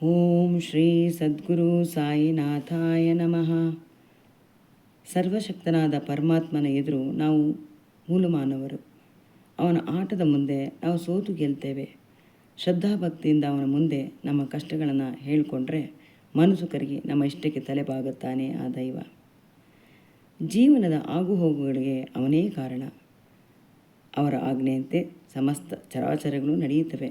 ಓಂ ಶ್ರೀ ಸದ್ಗುರು ಸಾಯಿನಾಥಾಯ ನಮಃ. ಸರ್ವಶಕ್ತನಾದ ಪರಮಾತ್ಮನ ಎದುರು ನಾವು ಮೂಲಮಾನವರು. ಅವನ ಆಟದ ಮುಂದೆ ನಾವು ಸೋತು ಗೆಲ್ತೇವೆ. ಶ್ರದ್ಧಾಭಕ್ತಿಯಿಂದ ಅವನ ಮುಂದೆ ನಮ್ಮ ಕಷ್ಟಗಳನ್ನು ಹೇಳಿಕೊಂಡ್ರೆ ಮನಸ್ಸು ಕರಗಿ ನಮ್ಮ ಇಷ್ಟಕ್ಕೆ ತಲೆಬಾಗುತ್ತಾನೆ ಆ ದೈವ. ಜೀವನದ ಆಗುಹೋಗುಗಳಿಗೆ ಅವನೇ ಕಾರಣ. ಅವರ ಆಜ್ಞೆಯಂತೆ ಸಮಸ್ತ ಚರಾಚರಗಳು ನಡೆಯುತ್ತವೆ.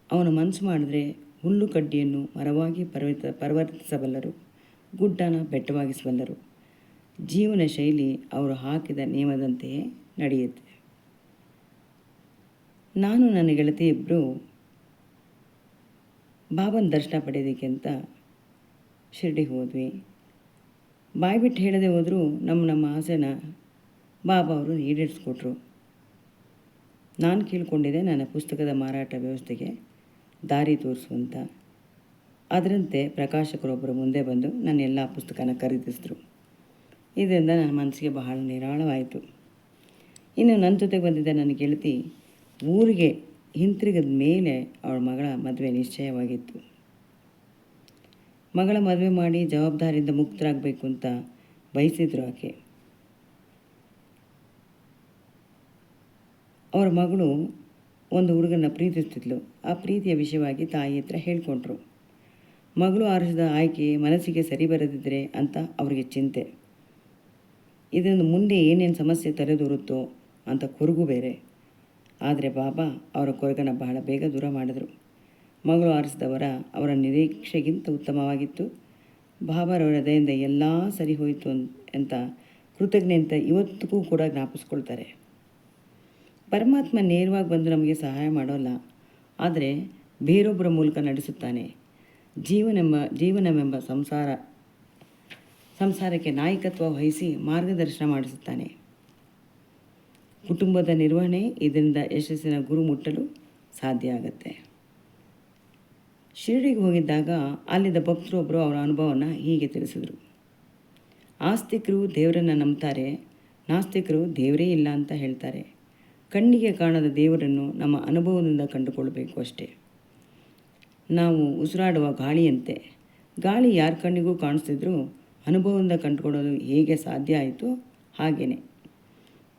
ಅವನು ಮನಸ್ಸು ಮಾಡಿದ್ರೆ ಹುಲ್ಲು ಕಡ್ಡಿಯನ್ನು ಮರವಾಗಿ ಪರಿವರ್ತಿಸಬಲ್ಲರು, ಗುಡ್ಡನ ಬೆಟ್ಟವಾಗಿಸಬಲ್ಲರು. ಜೀವನ ಶೈಲಿ ಅವರು ಹಾಕಿದ ನಿಯಮದಂತೆಯೇ ನಡೆಯುತ್ತೆ. ನಾನು ನನ್ನ ಗೆಳತಿ ಇಬ್ಬರು ಬಾಬನ ದರ್ಶನ ಪಡೆಯೋದಕ್ಕೆ ಅಂತ ಶಿರ್ಡಿಗೆ ಹೋದ್ವಿ. ಬಾಯ್ಬಿಟ್ಟು ಹೇಳದೆ ಹೋದರೂ ನಮ್ಮ ಆಸೆನ ಬಾಬಾ ಅವರು ಈಡೇರಿಸ್ಕೊಟ್ರು. ನಾನು ಕೇಳ್ಕೊಂಡಿದ್ದೆ ನನ್ನ ಪುಸ್ತಕದ ಮಾರಾಟ ವ್ಯವಸ್ಥೆಗೆ ದಾರಿ ತೋರಿಸುವಂತ. ಅದರಂತೆ ಪ್ರಕಾಶಕರೊಬ್ಬರು ಮುಂದೆ ಬಂದು ನನ್ನ ಎಲ್ಲ ಪುಸ್ತಕನ ಖರೀದಿಸಿದ್ರು. ಇದರಿಂದ ನನ್ನ ಮನಸ್ಸಿಗೆ ಬಹಳ ನಿರಾಳವಾಯಿತು. ಇನ್ನು ನನ್ನ ಜೊತೆಗೆ ಬಂದಿದ್ದ ನನ್ನ ಗೆಳತಿ ಊರಿಗೆ ಹಿಂತಿರುಗಿದ ಮೇಲೆ ಅವಳ ಮಗಳ ಮದುವೆ ನಿಶ್ಚಯವಾಗಿತ್ತು. ಮಗಳ ಮದುವೆ ಮಾಡಿ ಜವಾಬ್ದಾರಿಯಿಂದ ಮುಕ್ತರಾಗಬೇಕು ಅಂತ ಬಯಸಿದ್ರು ಆಕೆ. ಅವರ ಮಗಳು ಒಂದು ಹುಡುಗನ ಪ್ರೀತಿಸ್ತಿದ್ಲು. ಆ ಪ್ರೀತಿಯ ವಿಷಯವಾಗಿ ತಾಯಿ ಹತ್ರ ಹೇಳ್ಕೊಂಡ್ರು. ಮಗಳು ಆರಿಸಿದ ಆಯ್ಕೆ ಮನಸ್ಸಿಗೆ ಸರಿ ಬರದಿದ್ದರೆ ಅಂತ ಅವರಿಗೆ ಚಿಂತೆ. ಇದರಿಂದ ಮುಂದೆ ಏನೇನು ಸಮಸ್ಯೆ ತಲೆದೂರುತ್ತೋ ಅಂತ ಕೊರಗು ಬೇರೆ. ಆದರೆ ಬಾಬಾ ಅವರ ಕೊರಗನ್ನು ಬಹಳ ಬೇಗ ದೂರ ಮಾಡಿದರು. ಮಗಳು ಆರಿಸಿದವರ ಅವರ ನಿರೀಕ್ಷೆಗಿಂತ ಉತ್ತಮವಾಗಿತ್ತು. ಬಾಬಾರವರ ದಯೆಯಿಂದ ಎಲ್ಲ ಸರಿ ಹೋಯಿತು ಅಂತ ಕೃತಜ್ಞೆ ಅಂತ ಇವತ್ತಿಗೂ ಕೂಡ ಜ್ಞಾಪಿಸ್ಕೊಳ್ತಾರೆ. ಪರಮಾತ್ಮ ನೇರವಾಗಿ ಬಂದು ನಮಗೆ ಸಹಾಯ ಮಾಡೋಲ್ಲ, ಆದರೆ ಬೇರೊಬ್ಬರ ಮೂಲಕ ನಡೆಸುತ್ತಾನೆ. ಜೀವನವೆಂಬ ಸಂಸಾರಕ್ಕೆ ನಾಯಕತ್ವ ವಹಿಸಿ ಮಾರ್ಗದರ್ಶನ ಮಾಡಿಸುತ್ತಾನೆ. ಕುಟುಂಬದ ನಿರ್ವಹಣೆ ಇದರಿಂದ ಯಶಸ್ಸಿನ ಗುರು ಮುಟ್ಟಲು ಸಾಧ್ಯ ಆಗುತ್ತೆ. ಶಿರಡಿಗೆ ಹೋಗಿದ್ದಾಗ ಅಲ್ಲಿದ್ದ ಭಕ್ತರೊಬ್ಬರು ಅವರ ಅನುಭವವನ್ನು ಹೀಗೆ ತಿಳಿಸಿದರು. ಆಸ್ತಿಕರು ದೇವರನ್ನು ನಂಬ್ತಾರೆ, ನಾಸ್ತಿಕರು ದೇವರೇ ಇಲ್ಲ ಅಂತ ಹೇಳ್ತಾರೆ. ಕಣ್ಣಿಗೆ ಕಾಣದ ದೇವರನ್ನು ನಮ್ಮ ಅನುಭವದಿಂದ ಕಂಡುಕೊಳ್ಳಬೇಕು ಅಷ್ಟೇ. ನಾವು ಉಸಿರಾಡುವ ಗಾಳಿಯಂತೆ. ಗಾಳಿ ಯಾರ ಕಣ್ಣಿಗೂ ಕಾಣಿಸ್ತಿದ್ರೂ ಅನುಭವದಿಂದ ಕಂಡುಕೊಳ್ಳೋದು ಹೇಗೆ ಸಾಧ್ಯ ಆಯಿತು ಹಾಗೆಯೇ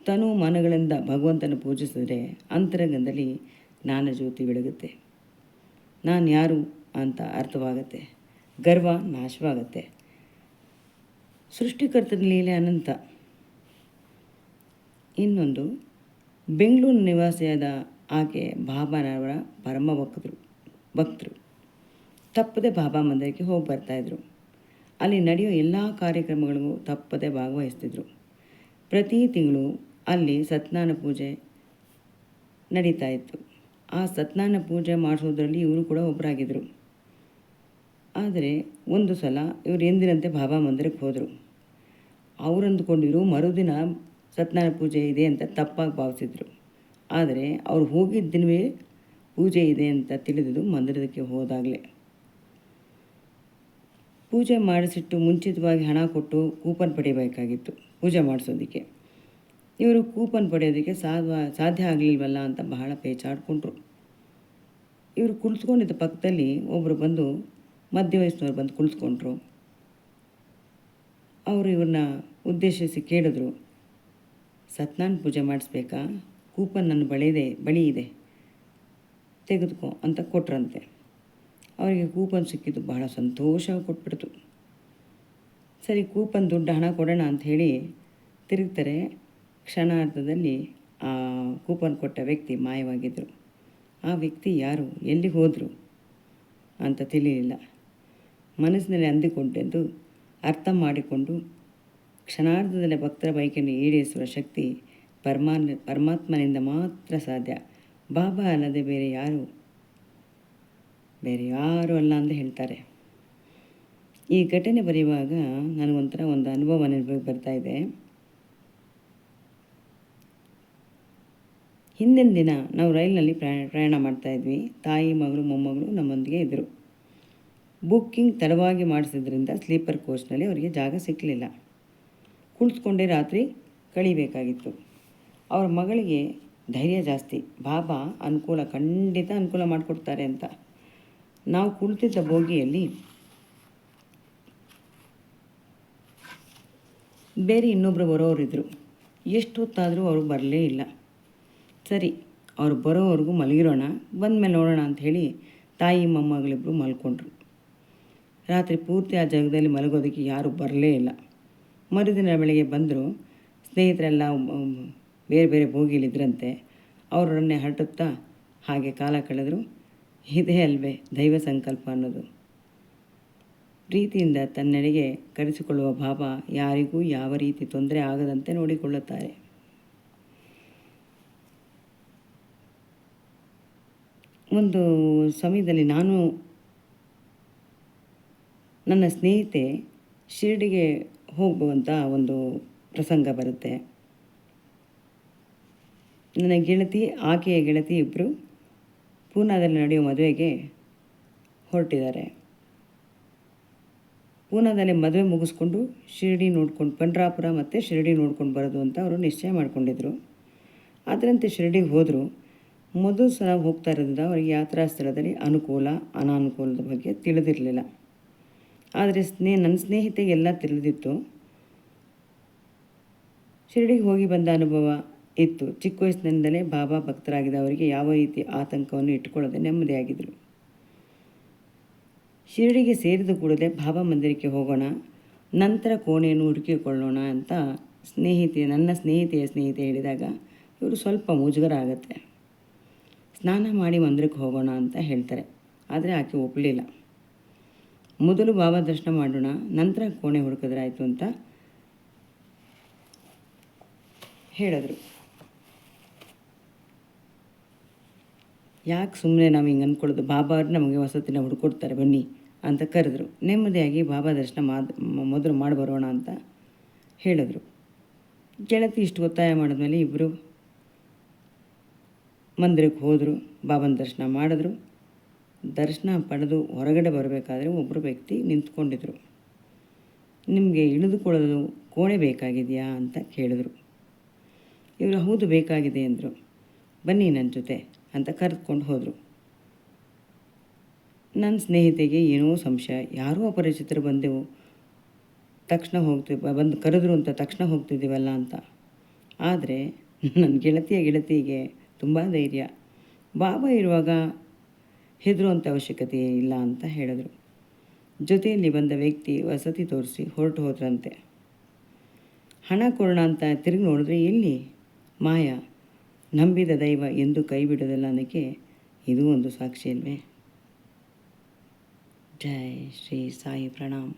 ತನು ಮನಗಳಿಂದ ಭಗವಂತನ ಪೂಜಿಸಿದ್ರೆ ಅಂತರಂಗದಲ್ಲಿ ಜ್ಞಾನಜ್ಯೋತಿ ಬೆಳಗುತ್ತೆ. ನಾನು ಯಾರು ಅಂತ ಅರ್ಥವಾಗುತ್ತೆ. ಗರ್ವ ನಾಶವಾಗುತ್ತೆ. ಸೃಷ್ಟಿಕರ್ತನ ಲೀಲೆ ಅನಂತ. ಇನ್ನೊಂದು, ಬೆಂಗಳೂರು ನಿವಾಸಿಯಾದ ಆಕೆ ಬಾಬಾನವರ ಪರಮ ಭಕ್ತರು. ತಪ್ಪದೆ ಬಾಬಾ ಮಂದಿರಕ್ಕೆ ಹೋಗಿ ಬರ್ತಾಯಿದ್ರು. ಅಲ್ಲಿ ನಡೆಯೋ ಎಲ್ಲ ಕಾರ್ಯಕ್ರಮಗಳಿಗೂ ತಪ್ಪದೆ ಭಾಗವಹಿಸ್ತಿದ್ರು. ಪ್ರತಿ ತಿಂಗಳು ಅಲ್ಲಿ ಸತ್ಯನಾರಾಯಣ ಪೂಜೆ ನಡೀತಾ ಇತ್ತು. ಆ ಸತ್ಯನಾರಾಯಣ ಪೂಜೆ ಮಾಡಿಸೋದ್ರಲ್ಲಿ ಇವರು ಕೂಡ ಒಬ್ಬರಾಗಿದ್ದರು. ಆದರೆ ಒಂದು ಸಲ ಇವರು ಎಂದಿನಂತೆ ಬಾಬಾ ಮಂದಿರಕ್ಕೆ ಹೋದರು. ಅವರು ಅಂದುಕೊಂಡಿದ್ರು ಮರುದಿನ ಸತ್ಯನಾರಾಯಣ ಪೂಜೆ ಇದೆ ಅಂತ ತಪ್ಪಾಗಿ ಭಾವಿಸಿದ್ರು. ಆದರೆ ಅವ್ರು ಹೋಗಿದ್ದ ದಿನವೇ ಪೂಜೆ ಇದೆ ಅಂತ ತಿಳಿದು ಮಂದಿರಕ್ಕೆ ಹೋದಾಗಲೇ ಪೂಜೆ ಮಾಡಿಸಿಟ್ಟು ಮುಂಚಿತವಾಗಿ ಹಣ ಕೊಟ್ಟು ಕೂಪನ್ ಪಡಿಬೇಕಾಗಿತ್ತು ಪೂಜೆ ಮಾಡಿಸೋದಕ್ಕೆ. ಇವರು ಕೂಪನ್ ಪಡೆಯೋದಕ್ಕೆ ಸಾಧ್ಯ ಆಗಲಿಲ್ವಲ್ಲ ಅಂತ ಬಹಳ ಪೇಚಾಡ್ಕೊಂಡ್ರು. ಇವರು ಕುಳಿತುಕೊಂಡಿದ್ದ ಪಕ್ಕದಲ್ಲಿ ಒಬ್ಬರು ಬಂದು ಮಧ್ಯ ವಯಸ್ಸಿನವ್ರು ಬಂದು ಕುಳಿತುಕೊಂಡ್ರು. ಅವರು ಇವ್ರನ್ನ ಉದ್ದೇಶಿಸಿ ಕೇಳಿದ್ರು, ಸತ್ಯನಾರಾಯಣ ಪೂಜೆ ಮಾಡಿಸ್ಬೇಕಾ? ಕೂಪನ್ ನನ್ನ ಬಳಿ ಇದೆ, ತೆಗೆದುಕೋ ಅಂತ ಕೊಟ್ರಂತೆ. ಅವರಿಗೆ ಕೂಪನ್ ಸಿಕ್ಕಿದ್ದು ಬಹಳ ಸಂತೋಷ ಕೊಟ್ಬಿಡ್ತು. ಸರಿ, ಕೂಪನ್ ದುಡ್ಡು ಹಣ ಕೊಡೋಣ ಅಂಥೇಳಿ ತಿರುಗ್ತಾರೆ. ಕ್ಷಣಾರ್ಧದಲ್ಲಿ ಆ ಕೂಪನ್ ಕೊಟ್ಟ ವ್ಯಕ್ತಿ ಮಾಯವಾಗಿದ್ದರು. ಆ ವ್ಯಕ್ತಿ ಯಾರು, ಎಲ್ಲಿಗೆ ಹೋದರು ಅಂತ ತಿಳಿಯಲಿಲ್ಲ. ಮನಸ್ಸಿನಲ್ಲಿ ಅಂದುಕೊಂಡೆಂದು ಅರ್ಥ ಮಾಡಿಕೊಂಡು ಕ್ಷಣಾರ್ಧದಲ್ಲಿ ಭಕ್ತರ ಬಯಕೆಯನ್ನು ಈಡೇರಿಸುವ ಶಕ್ತಿ ಪರಮಾತ್ಮನಿಂದ ಮಾತ್ರ ಸಾಧ್ಯ. ಬಾಬಾ ಅಲ್ಲದೆ ಬೇರೆ ಯಾರು ಅಲ್ಲ ಅಂತ ಹೇಳ್ತಾರೆ. ಈ ಘಟನೆ ಬರೆಯುವಾಗ ನನಗೊಂಥರ ಒಂದು ಅನುಭವ ನೆನಪಿಗೆ ಬರ್ತಾಯಿದೆ. ಹಿಂದಿನ ದಿನ ನಾವು ರೈಲಿನಲ್ಲಿ ಪ್ರಯಾಣ ಮಾಡ್ತಾಯಿದ್ವಿ. ತಾಯಿ, ಮಗಳು, ಮೊಮ್ಮಗಳು ನಮ್ಮೊಂದಿಗೆ ಇದ್ದರು. ಬುಕ್ಕಿಂಗ್ ತಡವಾಗಿ ಮಾಡಿಸಿದ್ರಿಂದ ಸ್ಲೀಪರ್ ಕೋಚ್ನಲ್ಲಿ ಅವರಿಗೆ ಜಾಗ ಸಿಕ್ಕಲಿಲ್ಲ. ಕುಳಿತುಕೊಂಡೇ ರಾತ್ರಿ ಕಳಿಬೇಕಾಗಿತ್ತು. ಅವರ ಮಗಳಿಗೆ ಧೈರ್ಯ ಜಾಸ್ತಿ. ಬಾಬಾ ಖಂಡಿತ ಅನುಕೂಲ ಮಾಡಿಕೊಡ್ತಾರೆ ಅಂತ. ನಾವು ಕುಳಿತಿದ್ದ ಬೋಗಿಯಲ್ಲಿ ಬೇರೆ ಇನ್ನೊಬ್ಬರು ಬರೋರಿದ್ದರು. ಎಷ್ಟು ಹೊತ್ತಾದರೂ ಅವರು ಬರಲೇ ಇಲ್ಲ. ಸರಿ, ಅವ್ರು ಬರೋವರೆಗೂ ಮಲಗಿರೋಣ, ಬಂದಮೇಲೆ ನೋಡೋಣ ಅಂಥೇಳಿ ತಾಯಿ ಮೊಮ್ಮಗಳಿಬ್ಬರು ಮಲ್ಕೊಂಡ್ರು. ರಾತ್ರಿ ಪೂರ್ತಿ ಆ ಜಾಗದಲ್ಲಿ ಮಲಗೋದಕ್ಕೆ ಯಾರೂ ಬರಲೇ ಇಲ್ಲ. ಮರುದಿನ ಬೆಳಗ್ಗೆ ಬಂದರು. ಸ್ನೇಹಿತರೆಲ್ಲ ಬೇರೆ ಬೇರೆ ಬೋಗಿಲಿದ್ರಂತೆ. ಅವರೊಡನೆ ಹರಟುತ್ತಾ ಹಾಗೆ ಕಾಲ ಕಳೆದರು. ಇದೇ ಅಲ್ವೇ ದೈವ ಸಂಕಲ್ಪ ಅನ್ನೋದು. ಪ್ರೀತಿಯಿಂದ ತನ್ನೆಡೆಗೆ ಕರೆಸಿಕೊಳ್ಳುವ ಬಾಬಾ ಯಾರಿಗೂ ಯಾವ ರೀತಿ ತೊಂದರೆ ಆಗದಂತೆ ನೋಡಿಕೊಳ್ಳುತ್ತಾರೆ. ಒಂದು ಸಮಯದಲ್ಲಿ ನಾನು ನನ್ನ ಸ್ನೇಹಿತೆ ಶಿರಡಿಗೆ ಹೋಗುವಂಥ ಒಂದು ಪ್ರಸಂಗ ಬರುತ್ತೆ. ನನ್ನ ಗೆಳತಿ, ಆಕೆಯ ಗೆಳತಿ ಇಬ್ಬರು ಪೂನಾದಲ್ಲಿ ನಡೆಯುವ ಮದುವೆಗೆ ಹೊರಟಿದ್ದಾರೆ. ಪೂನಾದಲ್ಲಿ ಮದುವೆ ಮುಗಿಸ್ಕೊಂಡು ಶಿರಡಿ ನೋಡ್ಕೊಂಡು, ಪಂಡ್ರಾಪುರ ಮತ್ತು ಶಿರಡಿ ನೋಡ್ಕೊಂಡು ಬರೋದು ಅಂತ ಅವರು ನಿಶ್ಚಯ ಮಾಡಿಕೊಂಡಿದ್ರು. ಅದರಂತೆ ಶಿರಡಿಗೆ ಹೋದರು. ಮೊದಲು ಸಲ ಹೋಗ್ತಾ ಇರೋದ್ರಿಂದ ಅವರಿಗೆ ಯಾತ್ರಾ ಸ್ಥಳದಲ್ಲಿ ಅನುಕೂಲ ಅನಾನುಕೂಲದ ಬಗ್ಗೆ ತಿಳಿದಿರಲಿಲ್ಲ. ಆದರೆ ನನ್ನ ಸ್ನೇಹಿತೆಗೆ ಎಲ್ಲ ತಿಳಿದಿತ್ತು. ಶಿರಡಿಗೆ ಹೋಗಿ ಬಂದ ಅನುಭವ ಇತ್ತು. ಚಿಕ್ಕ ವಯಸ್ಸಿನಿಂದಲೇ ಬಾಬಾ ಭಕ್ತರಾಗಿದ್ದ ಅವರಿಗೆ ಯಾವ ರೀತಿ ಆತಂಕವನ್ನು ಇಟ್ಟುಕೊಳ್ಳದೆ ನೆಮ್ಮದಿಯಾಗಿದ್ದರು. ಶಿರಡಿಗೆ ಸೇರಿದ ಕೂಡಲೇ ಬಾಬಾ ಮಂದಿರಕ್ಕೆ ಹೋಗೋಣ, ನಂತರ ಕೋಣೆಯನ್ನು ಹುಡುಕಿಕೊಳ್ಳೋಣ ಅಂತ ನನ್ನ ಸ್ನೇಹಿತೆ ಹೇಳಿದಾಗ ಇವರು ಸ್ವಲ್ಪ ಮುಜುಗರ ಆಗುತ್ತೆ. ಸ್ನಾನ ಮಾಡಿ ಮಂದಿರಕ್ಕೆ ಹೋಗೋಣ ಅಂತ ಹೇಳ್ತಾರೆ. ಆದರೆ ಆಕೆ ಒಪ್ಪಲಿಲ್ಲ. ಮೊದಲು ಬಾಬಾ ದರ್ಶನ ಮಾಡೋಣ, ನಂತರ ಕೋಣೆ ಹುಡುಕಿದ್ರಾಯ್ತು ಅಂತ ಹೇಳಿದ್ರು. ಯಾಕೆ ಸುಮ್ಮನೆ ನಾವು ಹಿಂಗೆ ಅಂದ್ಕೊಳ್ಳೋದು, ಬಾಬಾ ಅವ್ರು ನಮಗೆ ವಸತಿನ ಹುಡುಕೊಡ್ತಾರೆ ಬನ್ನಿ ಅಂತ ಕರೆದ್ರು. ನೆಮ್ಮದಿಯಾಗಿ ಬಾಬಾ ದರ್ಶನ ಮೊದಲು ಮಾಡಿ ಬರೋಣ ಅಂತ ಹೇಳಿದ್ರು. ಗೆಳತಿ ಇಷ್ಟು ಒತ್ತಾಯ ಮಾಡಿದ್ಮೇಲೆ ಇಬ್ಬರು ಮಂದಿರಕ್ಕೆ ಹೋದರು. ಬಾಬನ ದರ್ಶನ ಮಾಡಿದ್ರು. ದರ್ಶನ ಪಡೆದು ಹೊರಗಡೆ ಬರಬೇಕಾದ್ರೆ ಒಬ್ಬರು ವ್ಯಕ್ತಿ ನಿಂತ್ಕೊಂಡಿದ್ರು. ನಿಮಗೆ ಇಳಿದುಕೊಳ್ಳಲು ಕೋಣೆ ಬೇಕಾಗಿದೆಯಾ ಅಂತ ಕೇಳಿದ್ರು. ಇವರು ಹೌದು ಬೇಕಾಗಿದೆ ಅಂದರು. ಬನ್ನಿ ನನ್ನ ಜೊತೆ ಅಂತ ಕರೆದುಕೊಂಡು ಹೋದರು. ನನ್ನ ಸ್ನೇಹಿತೆಗೆ ಏನೋ ಸಂಶಯ, ಯಾರೋ ಅಪರಿಚಿತರು ಬಂದೆವು, ತಕ್ಷಣ ಬಂದು ಕರೆದ್ರು ಅಂತ ತಕ್ಷಣ ಹೋಗ್ತಿದ್ದೀವಲ್ಲ ಅಂತ. ಆದರೆ ನನ್ನ ಗೆಳತಿಗೆ ತುಂಬ ಧೈರ್ಯ. ಬಾಬಾ ಇರುವಾಗ ಹೆದರುವಂಥ ಅವಶ್ಯಕತೆ ಇಲ್ಲ ಅಂತ ಹೇಳಿದ್ರು. ಜೊತೆಯಲ್ಲಿ ಬಂದ ವ್ಯಕ್ತಿ ವಸತಿ ತೋರಿಸಿ ಹೊರಟು ಹೋದ್ರಂತೆ. ಹಣ ಕೊಡೋಣ ಅಂತ ತಿರುಗಿ ನೋಡಿದ್ರೆ ಎಲ್ಲಿ ಮಾಯ. ನಂಬಿದ ದೈವ ಎಂದು ಕೈ ಬಿಡೋದಿಲ್ಲ ಅನ್ನೋಕ್ಕೆ ಇದು ಒಂದು ಸಾಕ್ಷಿ ಅಲ್ವೇ. ಜೈ ಶ್ರೀ ಸಾಯಿ ಪ್ರಣಾಮ್.